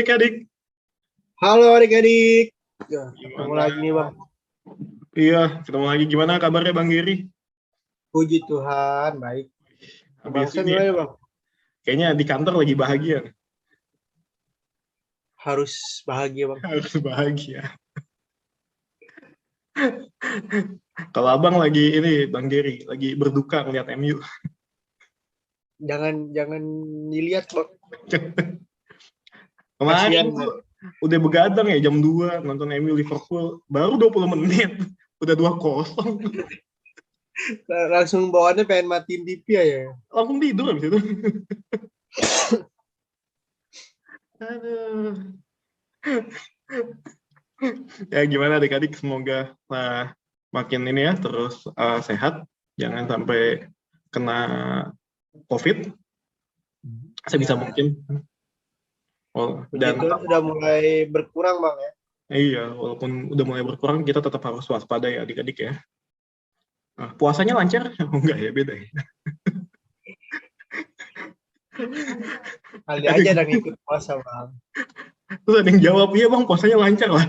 adik-adik. Halo adik-adik. Ya, ketemu Gimana? lagi nih Bang. Iya, ketemu lagi. Gimana kabarnya Bang Giri? Puji Tuhan, baik. Habis Bangsa ini gimana Bang? kayaknya di kantor lagi bahagia. Harus bahagia Bang. Harus bahagia. Kalau abang lagi ini, Bang Giri, lagi berduka ngeliat MU. Jangan dilihat Bang. Kemarin Kasihan. tuh udah begadang ya jam 2 nonton MU Liverpool. Baru 20 menit. Udah 2-0. Langsung bawaannya pengen matiin TV ya. Langsung tidur habis itu. Aduh. Ya gimana adik-adik, semoga makin ini ya terus sehat, jangan sampai kena COVID sebisa Ya. mungkin. Dan udah mulai berkurang Bang ya. Iya, walaupun udah mulai berkurang, kita tetap harus waspada ya adik-adik ya. Nah, puasanya lancar? Oh, enggak ya, beda ya. Kali aja dan ikut puasa Bang. Terus ada yang jawab, iya bang, puasanya lancar lah.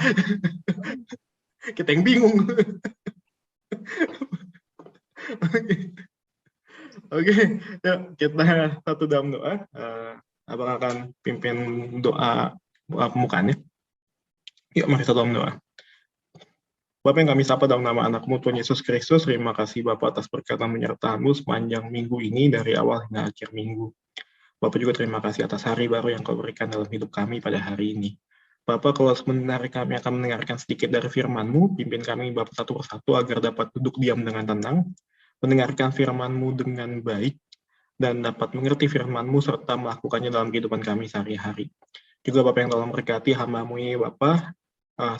Kita yang bingung. Oke, yuk kita satu dalam doa. Abang akan pimpin doa pembukaannya. Yuk, mari satu dalam doa. Bapa yang kami sapa dalam nama anak-Mu Tuhan Yesus Kristus, terima kasih Bapa atas berkat dan menyertaan-Mu sepanjang minggu ini dari awal hingga akhir minggu. Bapak juga terima kasih atas hari baru yang Kau berikan dalam hidup kami pada hari ini. Bapak, kalau sebentar kami akan mendengarkan sedikit dari firman-Mu, pimpin kami Bapak satu persatu agar dapat duduk diam dengan tenang, mendengarkan firman-Mu dengan baik, dan dapat mengerti firman-Mu serta melakukannya dalam kehidupan kami sehari-hari. Juga Bapak yang tolong berkati hamba-Mu ini Bapak,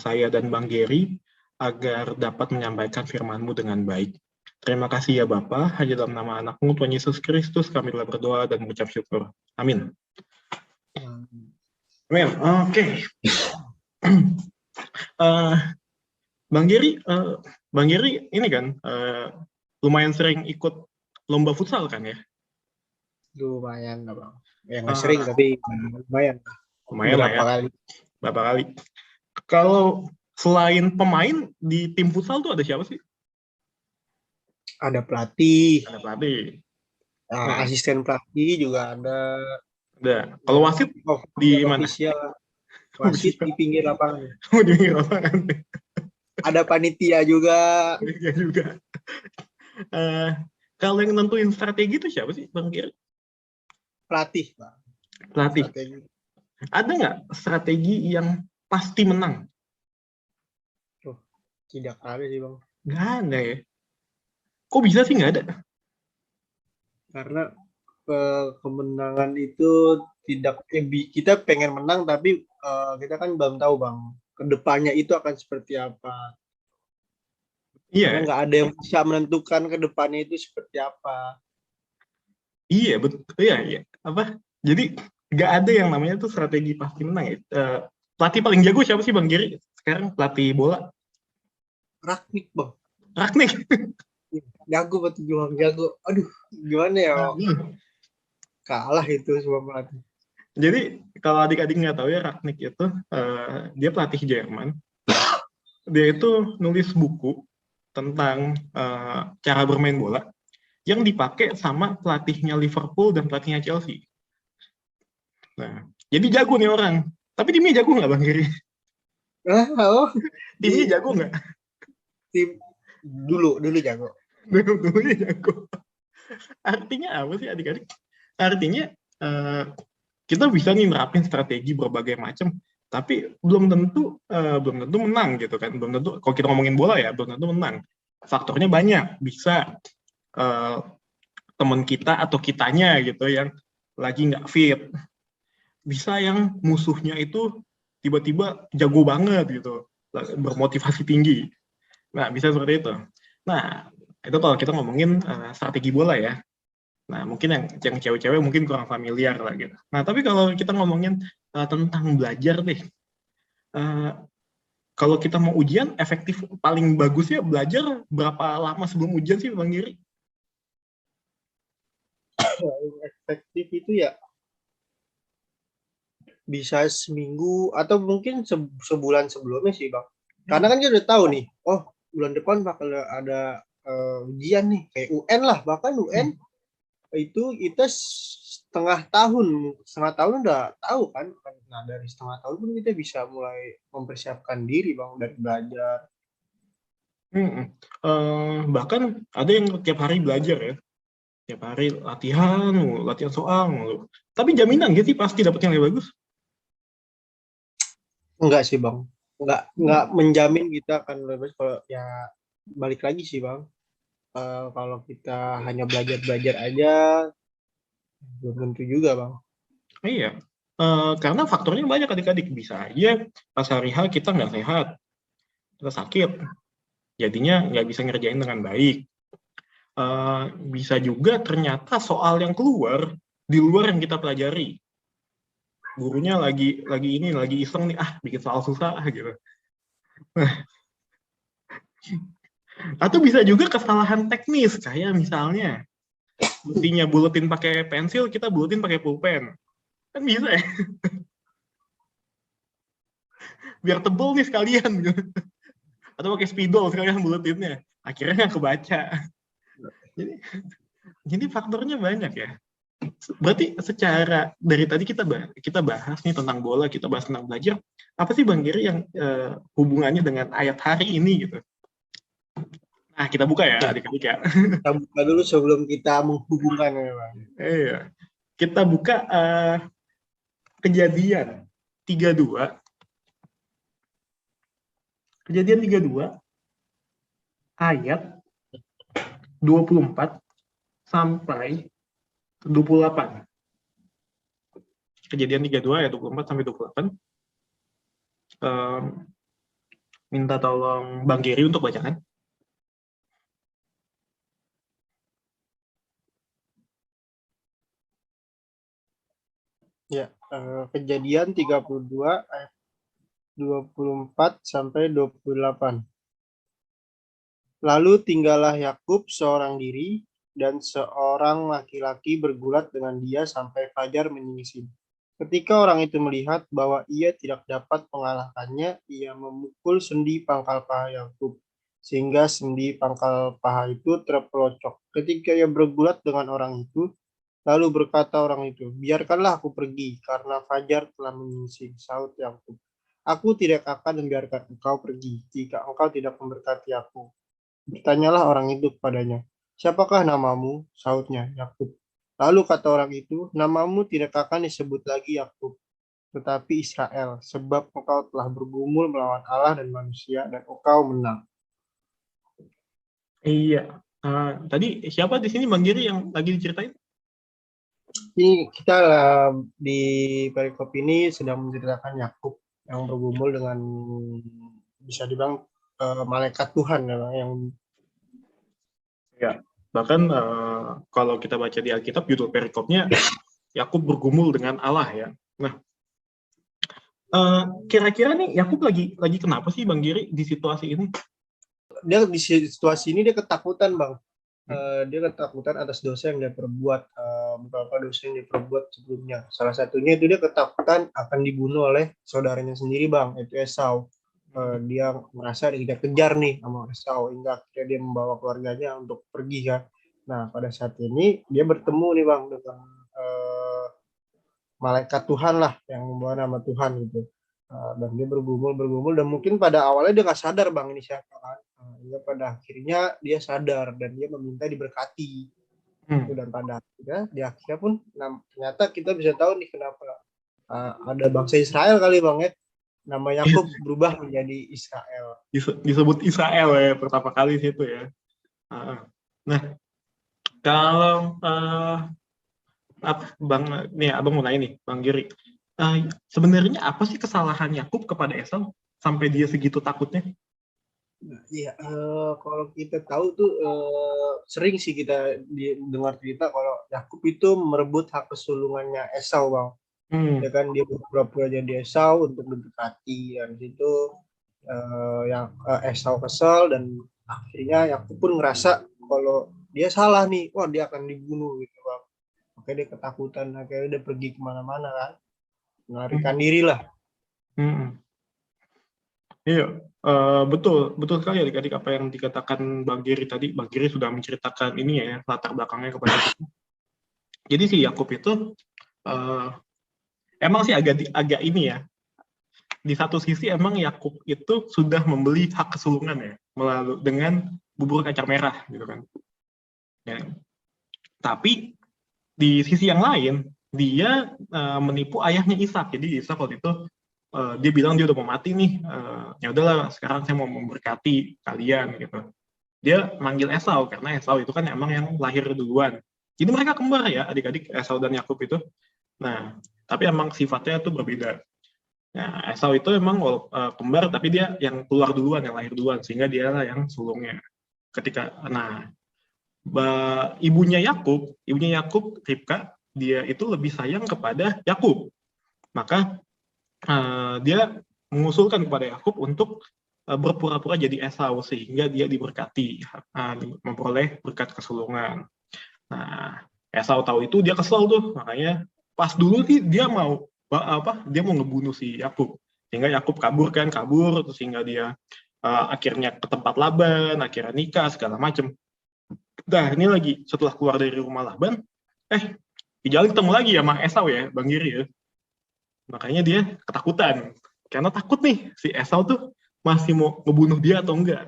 saya dan Bang Geri, agar dapat menyampaikan firman-Mu dengan baik. Terima kasih ya Bapa, hanya dalam nama anak-Mu Tuhan Yesus Kristus kami telah berdoa dan mengucap syukur. Amin. Amin. Oke. Bang Geri ini kan lumayan sering ikut lomba futsal kan ya? Lumayan lah Bang. Ya nggak sering tapi lumayan. Lumayan lah ya. Berapa kali. Kalau selain pemain di tim futsal tuh ada siapa sih? Ada pelatih. Ada pelatih. Nah, asisten pelatih juga ada. Ada. Kalau wasit di mana? Wasit di pinggir lapangan. Di pinggir lapangan. Ada panitia juga. Panitia juga. Kalau yang nentuin strategi itu siapa sih, Bang Giri? Pelatih, Bang. Pelatih. Strategi. Ada nggak strategi yang pasti menang? Oh, tidak ada sih, Bang. Nggak ada ya. Kok bisa sih nggak ada? Karena kemenangan itu tidak, kita pengen menang tapi kita kan belum tahu Bang kedepannya itu akan seperti apa. Iya. Karena nggak ada yang bisa menentukan kedepannya itu seperti apa. Iya betul. Iya. Apa? Jadi nggak ada yang namanya tuh strategi pasti menang ya. Pelatih paling jago siapa sih Bang Giri sekarang pelatih bola? Rangnick Bang. Rangnick. Jago betul Bang, jago. Aduh, gimana ya? Kalah itu semua pelatih. Jadi kalau adik-adik nggak tahu ya, Rangnick itu dia pelatih Jerman. Dia itu nulis buku tentang cara bermain bola yang dipakai sama pelatihnya Liverpool dan pelatihnya Chelsea. Nah, jadi jago nih orang. Tapi timnya jago nggak Bang Giri? Timnya jago nggak? Tim dulu jago. Dulu jago. Artinya apa sih adik-adik? Artinya kita bisa nih nerapin strategi berbagai macam, tapi belum tentu menang gitu kan. Belum tentu kalau kita ngomongin bola ya, belum tentu menang. Faktornya banyak. Bisa teman kita atau kitanya gitu yang lagi nggak fit. Bisa yang musuhnya itu tiba-tiba jago banget gitu, bermotivasi tinggi. Nah, bisa seperti itu. Nah, itu kalau kita ngomongin strategi bola ya. Nah, mungkin yang cewek-cewek mungkin kurang familiar lah gitu. Nah, tapi kalau kita ngomongin tentang belajar deh. Kalau kita mau ujian, efektif paling bagus ya belajar berapa lama sebelum ujian sih Bang Giri? Efektif itu ya bisa seminggu atau mungkin sebulan sebelumnya sih bang. Karena kan kita udah tahu nih, oh bulan depan bakal ada ujian nih, kayak UN lah, bahkan UN itu kita setengah tahun udah tahu kan. Nah dari setengah tahun pun kita bisa mulai mempersiapkan diri bang dari belajar. Bahkan ada yang tiap hari belajar ya, tiap hari latihan soal mulu. Tapi jaminan gitu sih pasti dapat yang lebih bagus. Enggak sih bang, enggak menjamin kita akan bebas kalau ya balik lagi sih bang. Kalau kita hanya belajar aja belum tentu juga bang. Iya, karena faktornya banyak adik-adik. Bisa aja pas hari H kita nggak sehat, kita sakit, jadinya nggak bisa ngerjain dengan baik. Bisa juga ternyata soal yang keluar di luar yang kita pelajari. Gurunya lagi iseng nih, bikin soal susah gitu. Atau bisa juga kesalahan teknis, kayak misalnya mestinya buletin pakai pensil, kita buletin pakai pulpen. Kan bisa ya, biar tebel nih sekalian gitu. Atau pakai spidol sekalian buletinnya. Akhirnya nggak kebaca. Jadi faktornya banyak ya. Berarti secara dari tadi kita bahas nih tentang bola, kita bahas tentang belajar. Apa sih Bang Giri yang hubungannya dengan ayat hari ini gitu? Nah, kita buka ya adik-adik ya. Kita buka dulu sebelum kita menghubungkan ya bang. Iya. Kita buka Kejadian 32. Kejadian 32 ayat 24 sampai 28. Kejadian 32 ayat 24 sampai 28. Minta tolong Bang Giri untuk bacakan. Ya, Kejadian 32 ayat 24 sampai 28. Lalu tinggallah Yakub seorang diri dan seorang laki-laki bergulat dengan dia sampai fajar menyingsing. Ketika orang itu melihat bahwa ia tidak dapat mengalahkannya, ia memukul sendi pangkal paha Yakub, sehingga sendi pangkal paha itu terpelocok. Ketika ia bergulat dengan orang itu, lalu berkata orang itu, biarkanlah aku pergi, karena fajar telah menyingsing. Sahut Yakub, aku tidak akan membiarkan engkau pergi, jika engkau tidak memberkati aku. Bertanyalah orang itu kepadanya, siapakah namamu? Sahutnya, Yakub. Lalu kata orang itu, namamu tidak akan disebut lagi Yakub, tetapi Israel, sebab engkau telah bergumul melawan Allah dan manusia, dan engkau menang. Iya. Tadi siapa di sini Bang Giri yang lagi diceritain? Ini kita di perikop ini sedang menceritakan Yakub yang bergumul dengan bisa dibilang malaikat Tuhan yang Ya. Bahkan kalau kita baca di Alkitab judul perikopnya Yakub bergumul dengan Allah ya. Nah, kira-kira nih Yakub lagi kenapa sih Bang Giri di situasi ini? dia di situasi ini dia ketakutan bang. Dia ketakutan atas dosa yang dia perbuat, beberapa dosa yang dia perbuat sebelumnya. Salah satunya itu dia ketakutan akan dibunuh oleh saudaranya sendiri bang, itu Esau. Dia merasa dikejar nih sama Esau, hingga akhirnya dia membawa keluarganya untuk pergi kan. Nah pada saat ini dia bertemu nih bang dengan malaikat Tuhan lah yang membawa nama Tuhan gitu. Dan dia bergumul dan mungkin pada awalnya dia nggak sadar bang ini siapa kan. Hingga pada akhirnya dia sadar dan dia meminta diberkati. Dan pada akhirnya di akhirnya pun ternyata kita bisa tahu nih kenapa ada bangsa Israel kali bang ya, nama Yakub berubah menjadi Israel. Disebut Israel ya pertama kali situ ya. Nah, kalau abang mau nanya nih Bang Giri, sebenarnya apa sih kesalahan Yakub kepada Esau sampai dia segitu takutnya? Iya, kalau kita tahu tuh sering sih kita dengar cerita kalau Yakub itu merebut hak kesulungannya Esau bang. Ya kan dia pura-pura jadi Esau untuk mendekati, dan itu yang Esau kesal dan akhirnya Yakub pun ngerasa kalau dia salah nih, wah dia akan dibunuh gitu bang. Makanya dia ketakutan, akhirnya dia pergi kemana-mana kan. melarikan diri lah. Hmm. Iya, betul, betul sekali adik-adik apa yang dikatakan Bang Giri tadi. Bang Giri sudah menceritakan ini ya, latar belakangnya kepada kita. Jadi si Yakub itu eh, emang sih agak ini ya. Di satu sisi emang Yakub itu sudah membeli hak kesulungan ya, melalui dengan bubur kacang merah gitu kan. Ya. Tapi di sisi yang lain dia menipu ayahnya Ishak. Jadi Ishak waktu itu dia bilang dia udah mau mati nih, ya udahlah sekarang saya mau memberkati kalian gitu. Dia manggil Esau karena Esau itu kan emang yang lahir duluan. Jadi mereka kembar ya adik-adik Esau dan Yakub itu. Nah, tapi emang sifatnya tuh berbeda. Nah, Esau itu emang kembar tapi dia yang keluar duluan, yang lahir duluan, sehingga dia lah yang sulungnya. Ibunya Yakub, Ribka, dia itu lebih sayang kepada Yakub. Maka dia mengusulkan kepada Yakub untuk berpura-pura jadi Esau sehingga dia diberkati, memperoleh berkat kesulungan. Nah, Esau tahu itu dia kesel tuh, makanya pas dulu sih dia mau ngebunuh si Yakub, sehingga Yakub kabur, terus sehingga dia akhirnya ke tempat Laban, akhirnya nikah segala macem. Nah, ini lagi setelah keluar dari rumah Laban, di jalan ketemu lagi ya sama Esau ya, Bang Giri ya. Makanya dia ketakutan, karena takut nih si Esau tuh masih mau ngebunuh dia atau enggak.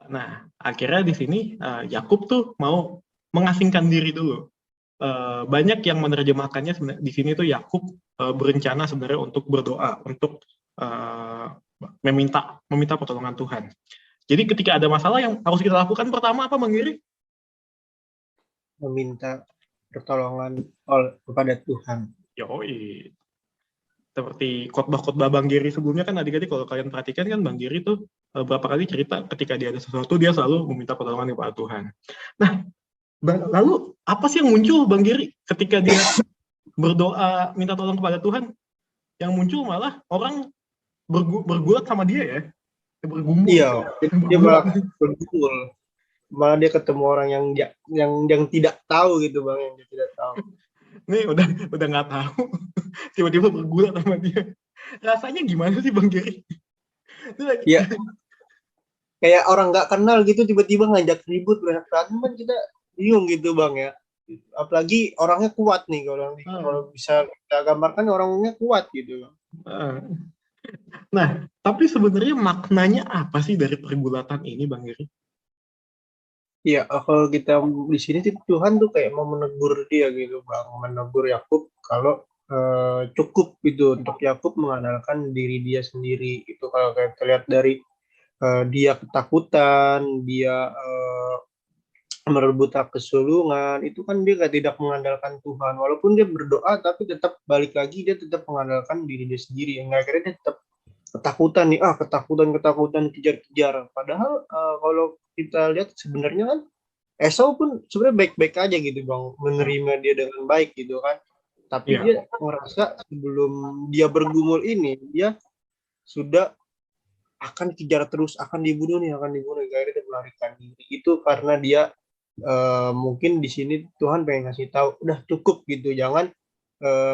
Nah akhirnya di sini Yakub tuh mau mengasingkan diri dulu. Banyak yang menerjemahkannya di sini tuh Yakub berencana sebenarnya untuk berdoa, untuk meminta pertolongan Tuhan. Jadi ketika ada masalah yang harus kita lakukan pertama apa, Bang Giri? Meminta pertolongan kepada Tuhan. Yoi. Seperti khotbah-khotbah Bang Giri sebelumnya kan adik-adik kalau kalian perhatikan kan Bang Giri tuh berapa kali cerita ketika dia ada sesuatu dia selalu meminta pertolongan kepada Tuhan. Nah, lalu apa sih yang muncul Bang Giri ketika dia berdoa minta tolong kepada Tuhan? Yang muncul malah orang bergulat sama dia ya. Bergumul. Iya, dia malah bergumul. Malah dia ketemu orang yang tidak tahu gitu Bang, yang dia tidak tahu. Nih udah nggak tahu, tiba-tiba bergulat sama dia. Rasanya gimana sih Bang Giri? Ya, kayak orang nggak kenal gitu tiba-tiba ngajak ribut berantem kan kita bingung gitu Bang ya. Apalagi orangnya kuat nih kalau bisa kita gambarkan orangnya kuat gitu Bang. Nah, tapi sebenarnya maknanya apa sih dari pergulatan ini Bang Giri? Iya, kalau kita di sini sih Tuhan tuh kayak mau menegur dia gitu Bang, menegur Yakub kalau cukup gitu untuk Yakub mengandalkan diri dia sendiri. Itu kalau kita lihat dari dia ketakutan, dia merebut hak kesulungan, itu kan dia tidak mengandalkan Tuhan. Walaupun dia berdoa, tapi tetap balik lagi dia tetap mengandalkan diri dia sendiri. Yang akhirnya dia tetap ketakutan nih, ketakutan kejar-kejar. Padahal kalau kita lihat sebenarnya kan Esau pun sebenarnya baik-baik aja gitu Bang, menerima dia dengan baik gitu kan. Tapi dia merasa sebelum dia bergumul ini, dia sudah akan kejar terus, akan dibunuh. Akhirnya dia melarikan diri. Itu karena dia mungkin di sini Tuhan pengen kasih tahu, udah cukup gitu, jangan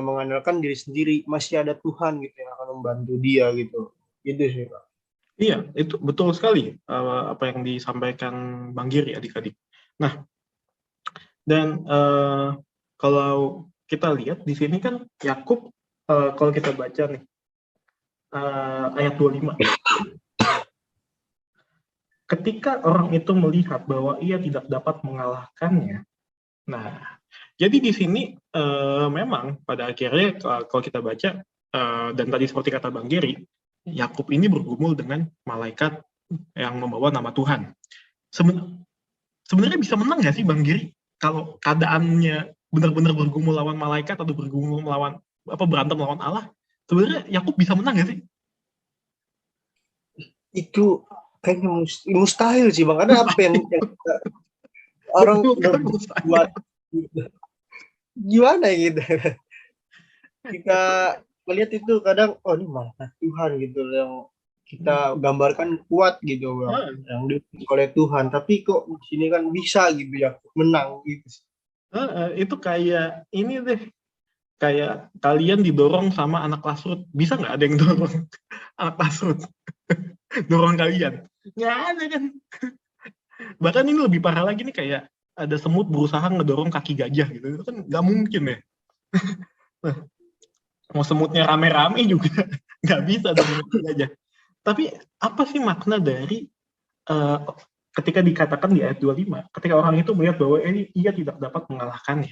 mengandalkan diri sendiri, masih ada Tuhan gitu yang akan membantu dia gitu. Gitu sih Pak. Iya, itu betul sekali apa yang disampaikan Bang Giri adik-adik. Nah, dan kalau kita lihat di sini kan Yakub kalau kita baca nih ayat 25. Ketika orang itu melihat bahwa ia tidak dapat mengalahkannya. Nah, jadi di sini memang pada akhirnya kalau kita baca dan tadi seperti kata Bang Giri, Yakub ini bergumul dengan malaikat yang membawa nama Tuhan. Sebenarnya bisa menang nggak sih Bang Giri kalau keadaannya benar-benar bergumul lawan malaikat atau bergumul melawan berantem lawan Allah? Sebenarnya Yakub bisa menang nggak sih? Itu kayaknya mustahil sih Bang, karena apa yang orang buat gimana gitu. Kita melihat itu kadang ini malaikat Tuhan gitu yang kita gambarkan kuat gitu Bang, yang diutus oleh Tuhan, tapi kok di sini kan bisa gitu ya menang gitu. Itu kayak ini deh, kayak kalian didorong sama anak Lasrut, bisa nggak ada yang dorong anak Lasrut? Dorong kalian? Nggak ada kan? Bahkan ini lebih parah lagi nih, kayak ada semut berusaha ngedorong kaki gajah gitu, itu kan nggak mungkin ya. Nah, mau semutnya rame-rame juga nggak bisa dorong kaki gajah. Tapi apa sih makna dari eh, ketika dikatakan di ayat 25, ketika orang itu melihat bahwa ia tidak dapat mengalahkannya.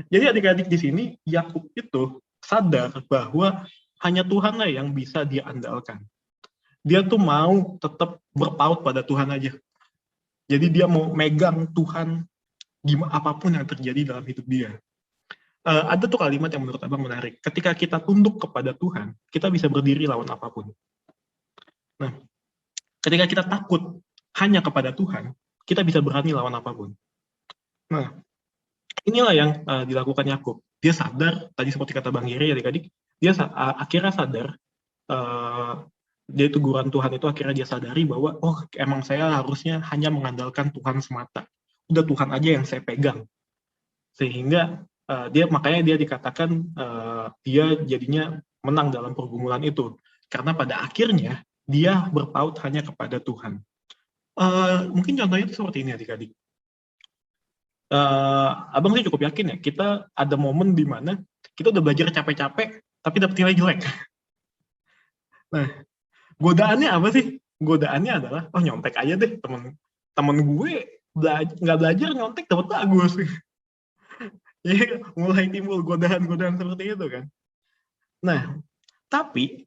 Jadi adik-adik di sini, Yakub itu sadar bahwa hanya Tuhanlah yang bisa dia andalkan. Dia tuh mau tetap berpaut pada Tuhan aja. Jadi dia mau megang Tuhan gimana apapun yang terjadi dalam hidup dia. Ada tuh kalimat yang menurut abang menarik. Ketika kita tunduk kepada Tuhan, kita bisa berdiri lawan apapun. Nah, ketika kita takut hanya kepada Tuhan, kita bisa berani lawan apapun. Nah, inilah yang dilakukan Yakub. Dia sadar, tadi seperti kata Bang Giri, adik-adik, dia akhirnya sadar, dia teguran Tuhan itu akhirnya dia sadari bahwa, oh emang saya harusnya hanya mengandalkan Tuhan semata. Udah Tuhan aja yang saya pegang. Sehingga makanya dia dikatakan dia jadinya menang dalam pergumulan itu. Karena pada akhirnya dia berpaut hanya kepada Tuhan. Mungkin contohnya itu seperti ini adik-adik. Abang sih cukup yakin ya, kita ada momen di mana kita udah belajar capek-capek, tapi dapat nilai jelek. Nah, godaannya apa sih? Godaannya adalah, oh nyontek aja deh, temen gue nggak belajar nyontek dapat bagus. Ya, mulai timbul godaan-godaan seperti itu kan. Nah, tapi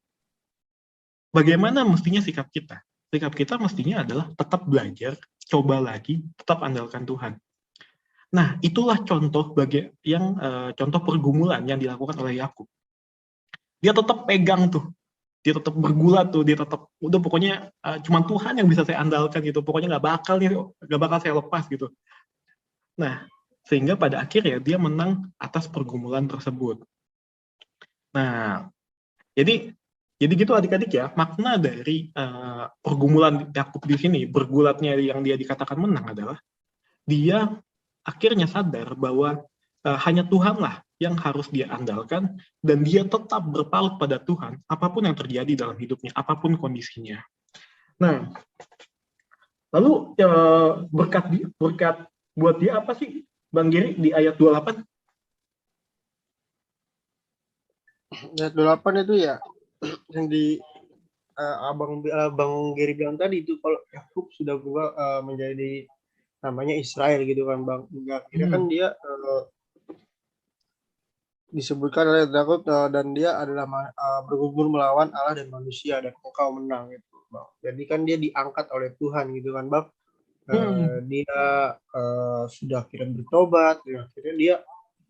bagaimana mestinya sikap kita? Sikap kita mestinya adalah tetap belajar, coba lagi, tetap andalkan Tuhan. Nah, itulah contoh contoh pergumulan yang dilakukan oleh Yakub. Dia tetap pegang tuh, dia tetap bergulat tuh, dia tetap udah pokoknya cuma Tuhan yang bisa saya andalkan gitu. Pokoknya nggak bakal saya lepas gitu. Nah, sehingga pada akhirnya dia menang atas pergumulan tersebut. Nah, jadi gitu adik-adik ya, makna dari pergumulan Yakub di sini, bergulatnya yang dia dikatakan menang adalah dia akhirnya sadar bahwa hanya Tuhanlah yang harus dia andalkan, dan dia tetap berpaut pada Tuhan apapun yang terjadi dalam hidupnya, apapun kondisinya. Nah, lalu berkat buat dia apa sih, Bang Giri, di ayat 28? Ayat 28 itu ya yang di Bang Giri bilang tadi itu, kalau Yakub sudah berubah menjadi namanya Israel gitu kan Bang. Akhirnya kan dia disebutkan oleh Yakub dan dia adalah bergumul melawan Allah dan manusia dan engkau menang gitu Bang. Jadi kan dia diangkat oleh Tuhan gitu kan Bang. Dia sudah akhirnya bertobat, akhirnya dia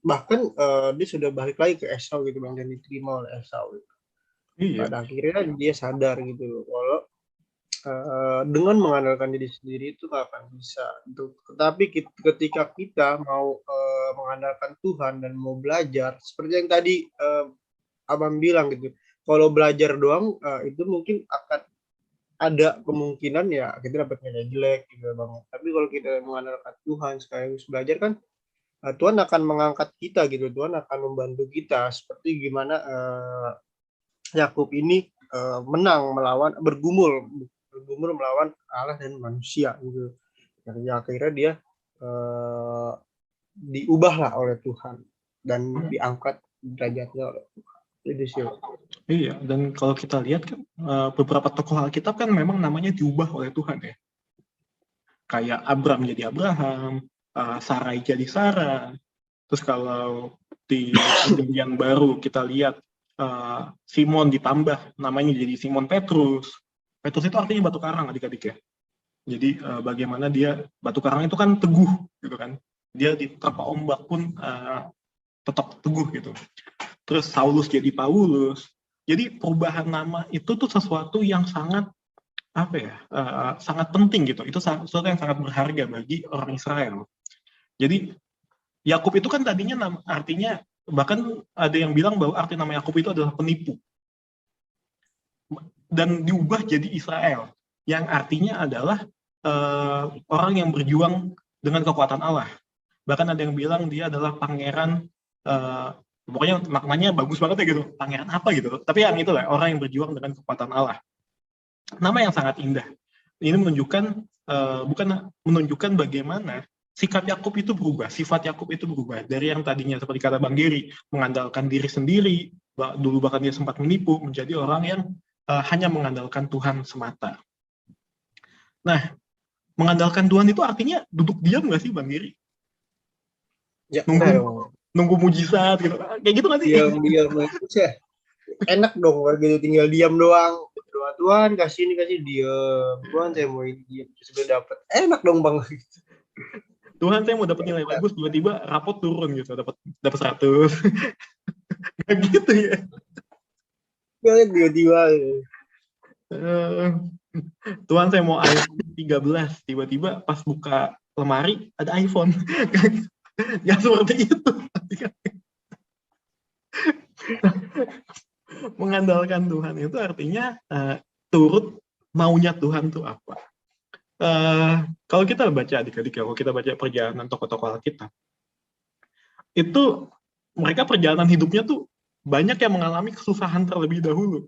bahkan dia sudah balik lagi ke Esau gitu Bang, dan diterima oleh Esau gitu. Iya. Pada akhirnya dia sadar gitu loh, kalau dengan mengandalkan diri sendiri itu nggak akan bisa. Tetapi ketika kita mau mengandalkan Tuhan dan mau belajar, seperti yang tadi Abang bilang gitu, kalau belajar doang itu mungkin akan ada kemungkinan ya kita dapat nilai jelek gitu Bang. Tapi kalau kita mengandalkan Tuhan sekaligus belajar kan, Tuhan akan mengangkat kita gitu, Tuhan akan membantu kita, seperti gimana Yakub ini menang bergumul melawan Allah dan manusia gitu. Dan akhirnya dia diubahlah oleh Tuhan dan diangkat derajatnya oleh Tuhan. Itu sih. Iya, dan kalau kita lihat kan beberapa tokoh Alkitab kan memang namanya diubah oleh Tuhan ya. Kayak Abram jadi Abraham, Sarai jadi Sarah. Terus kalau di Perjanjian Baru kita lihat Simon ditambah namanya jadi Simon Petrus. Petrus itu artinya batu karang adik-adik ya. Jadi bagaimana dia, batu karang itu kan teguh gitu kan. Dia diterpa ombak pun tetap teguh gitu. Terus Saulus jadi Paulus. Jadi perubahan nama itu tuh sesuatu yang sangat sangat penting gitu. Itu sesuatu yang sangat berharga bagi orang Israel. Jadi Yakub itu kan tadinya artinya, bahkan ada yang bilang bahwa arti nama Yakub itu adalah penipu. Dan diubah jadi Israel, yang artinya adalah orang yang berjuang dengan kekuatan Allah. Bahkan ada yang bilang dia adalah pangeran Pokoknya maknanya bagus banget ya gitu. Pangeran apa gitu. Tapi yang itulah orang yang berjuang dengan kekuatan Allah. Nama yang sangat indah. Ini menunjukkan bukan menunjukkan bagaimana sikap Yakub itu berubah, sifat Yakub itu berubah dari yang tadinya seperti kata Bang Giri mengandalkan diri sendiri, dulu bahkan dia sempat menipu, menjadi orang yang hanya mengandalkan Tuhan semata. Nah, mengandalkan Tuhan itu artinya duduk diam nggak sih Bang Giri? Ya, Nunggu mujizat gitu, kayak gitu nggak sih? Diam ya. Enak dong kalau gitu tinggal diam doang. Doa Tuhan kasih ini kasih diam. Tuhan saya mau ini diam sudah dapat. Enak dong Bang. Tuhan saya mau dapat nilai bagus, tiba-tiba rapot turun gitu, dapat 100. Kayak gitu ya. Tiba-tiba. Tuhan saya mau iPhone 13, tiba-tiba pas buka lemari ada iPhone. Nggak seperti itu. Mengandalkan Tuhan itu artinya turut maunya Tuhan itu apa. Kalau kita baca adik-adik, kalau kita baca perjalanan tokoh-tokoh Alkitab, itu mereka perjalanan hidupnya tuh banyak yang mengalami kesusahan terlebih dahulu.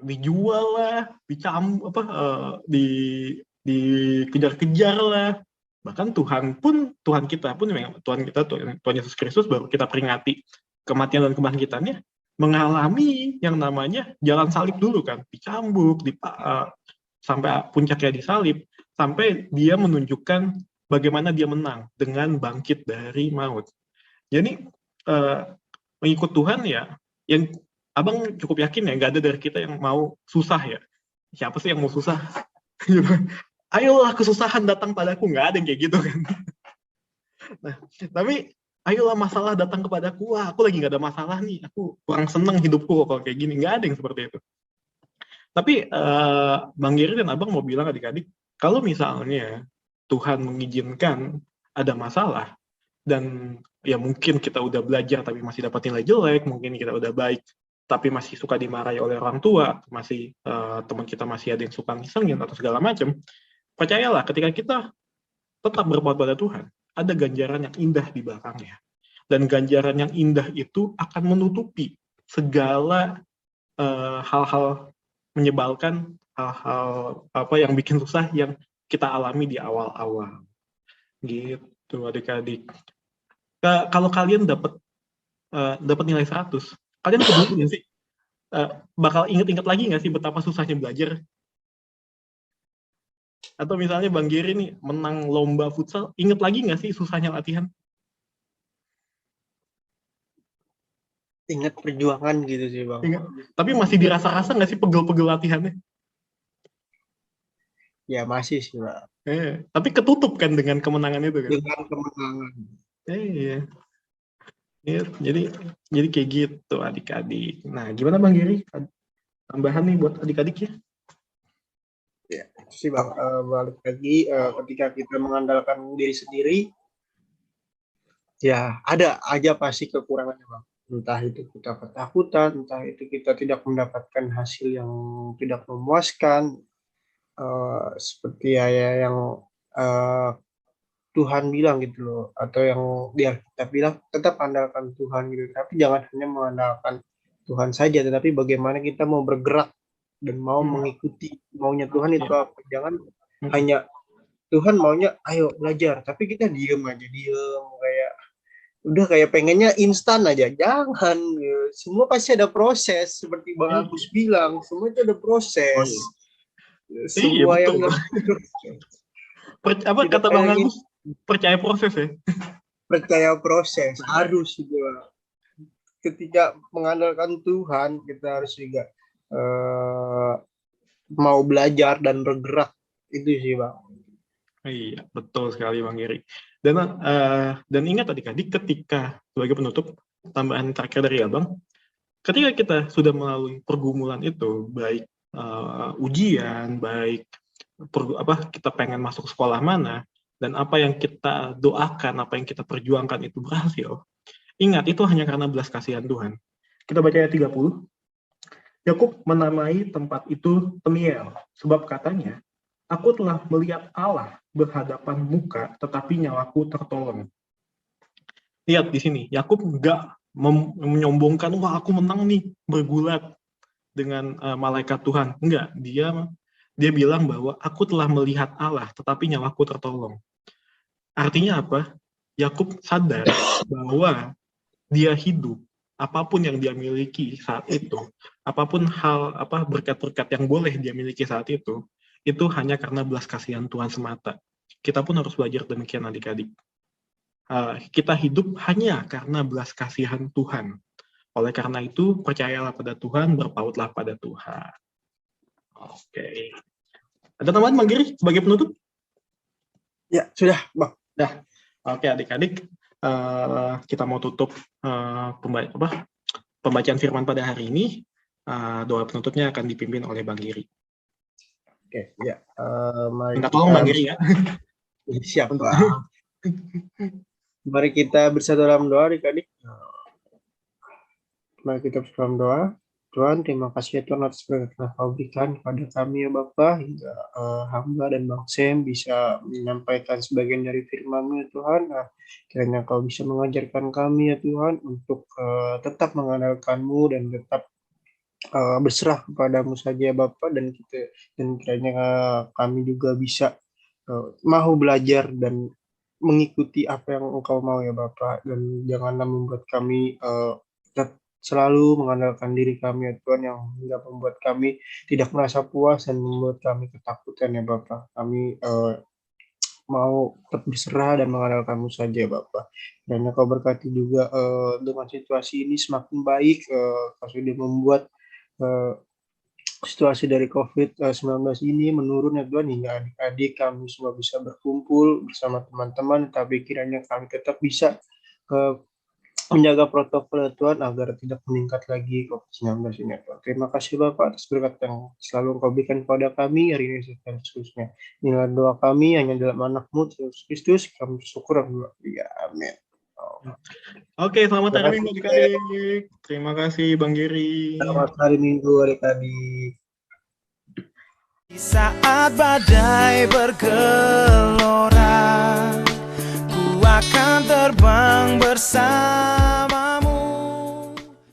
Dijual lah, dikejar-kejar lah. Bahkan Tuhan kita pun Tuhan Yesus Kristus baru kita peringati kematian dan kebangkitannya mengalami yang namanya jalan salib dulu kan, dicambuk, sampai puncaknya disalib, sampai dia menunjukkan bagaimana dia menang dengan bangkit dari maut. Jadi mengikut Tuhan ya, yang Abang cukup yakin ya, nggak ada dari kita yang mau susah ya. Siapa sih yang mau susah? Ayolah kesusahan datang padaku, nggak ada yang kayak gitu kan. Nah, tapi ayolah masalah datang kepadaku, wah aku lagi nggak ada masalah nih, aku kurang seneng hidupku kalau kayak gini, nggak ada yang seperti itu. Tapi Bang Giri dan Abang mau bilang adik-adik, kalau misalnya Tuhan mengizinkan ada masalah, dan ya mungkin kita udah belajar tapi masih dapat nilai jelek, mungkin kita udah baik tapi masih suka dimarahi oleh orang tua, masih teman kita masih ada yang suka ngisengin atau segala macam, percayalah ketika kita tetap berbuat pada Tuhan, ada ganjaran yang indah di belakangnya. Dan ganjaran yang indah itu akan menutupi segala hal-hal menyebalkan, hal-hal apa yang bikin susah yang kita alami di awal-awal. Gitu adik-adik. Kalau kalian dapat nilai 100, kalian peduli nggak sih? Bakal inget-inget lagi nggak sih betapa susahnya belajar? Atau misalnya Bang Giri nih menang lomba futsal, inget lagi nggak sih susahnya latihan? Ingat perjuangan gitu sih Bang. Ingat. Tapi masih dirasa-rasa nggak sih pegel-pegel latihannya? Ya masih sih Bang. Tapi ketutup kan dengan kemenangan itu kan? Dengan kemenangan. Iya. Jadi kayak gitu adik-adik. Nah, gimana Bang Giri? Tambahan nih buat adik-adik ya? Ya, sih Bang, balik lagi ketika kita mengandalkan diri sendiri, ya ada aja pasti kekurangannya Bang. Entah itu kita ketakutan, entah itu kita tidak mendapatkan hasil yang tidak memuaskan, seperti ya yang Tuhan bilang gitu loh, atau yang dia kita bilang tetap andalkan Tuhan gitu, tapi jangan hanya mengandalkan Tuhan saja, tetapi bagaimana kita mau bergerak dan mau mengikuti maunya Tuhan itu apa. Jangan hanya Tuhan maunya ayo belajar, tapi kita diem kayak udah kayak pengennya instan aja. Jangan, semua pasti ada proses, seperti Bang Agus bilang, semua itu ada proses. Semua yang apa kata Bang Agus? Percaya proses ya? Percaya proses, harus juga. Ketika mengandalkan Tuhan, kita harus juga mau belajar dan bergerak. Itu sih Bang. Iya, betul sekali Bang Giri. Dan ingat adik-adik, ketika sebagai penutup, tambahan terakhir dari Abang, ketika kita sudah melalui pergumulan itu, baik ujian, baik kita pengen masuk sekolah mana, dan apa yang kita doakan, apa yang kita perjuangkan itu berhasil, ingat itu hanya karena belas kasihan Tuhan. Kita baca ayat 30. Yakub menamai tempat itu Peniel, sebab katanya, aku telah melihat Allah berhadapan muka, tetapi nyawaku tertolong. Lihat di sini, Yakub nggak menyombongkan, wah aku menang nih, bergulat dengan malaikat Tuhan. Enggak, dia bilang bahwa aku telah melihat Allah, tetapi nyawaku tertolong. Artinya apa? Yakub sadar bahwa dia hidup, apapun yang dia miliki saat itu, apapun hal berkat-berkat yang boleh dia miliki saat itu hanya karena belas kasihan Tuhan semata. Kita pun harus belajar demikian adik-adik. Kita hidup hanya karena belas kasihan Tuhan. Oleh karena itu, percayalah pada Tuhan, berpautlah pada Tuhan. Oke. Ada tambahan, Bang Giri, sebagai penutup? Ya, sudah, Bang. Oke, adik-adik, kita mau tutup pembacaan firman pada hari ini. Doa penutupnya akan dipimpin oleh Bang Giri. Oke, ya. Mari Minta tolong Bang Giri ya. Siap, Bang. Mari kita bersatu dalam doa, adik-adik. Mari kita bersatu dalam doa. Tuhan, terima kasih ya Tuhan atas berkat yang Kau berikan kepada kami ya Bapa, hingga hamba dan Bang Sam bisa menyampaikan sebagian dari firman-Mu ya Tuhan. Kiranya Kau bisa mengajarkan kami ya Tuhan untuk tetap mengandalkan-Mu dan tetap berserah kepadamu saja ya Bapa, dan kiranya kami juga bisa mau belajar dan mengikuti apa yang Engkau mau ya Bapa, dan janganlah membuat kami selalu mengandalkan diri kami ya Tuhan, yang hingga membuat kami tidak merasa puas dan membuat kami ketakutan ya Bapa. Kami mau tetap berserah dan mengandalkan-Mu saja ya Bapa. Dan Kau berkati juga dengan situasi ini semakin baik. Kau sudah membuat situasi dari COVID-19 ini menurun ya Tuhan, hingga adik-adik kami semua bisa berkumpul bersama teman-teman, tapi kiranya kami tetap bisa menjaga protokol ya Tuhan agar tidak meningkat lagi COVID-19 ini ya Tuhan. Terima kasih Bapak atas berkat yang selalu Engkau berikan kepada kami hari ini dan seterusnya. Inilah doa kami hanya dalam anak-Mu Yesus Kristus, kami bersyukur dan berdoa. Ya, amin. Oke, selamat hari Minggu adik-adik. Terima kasih Bang Giri. Selamat hari Minggu adik-adik. Di saat badai bergelora, ku akan terbang bersama.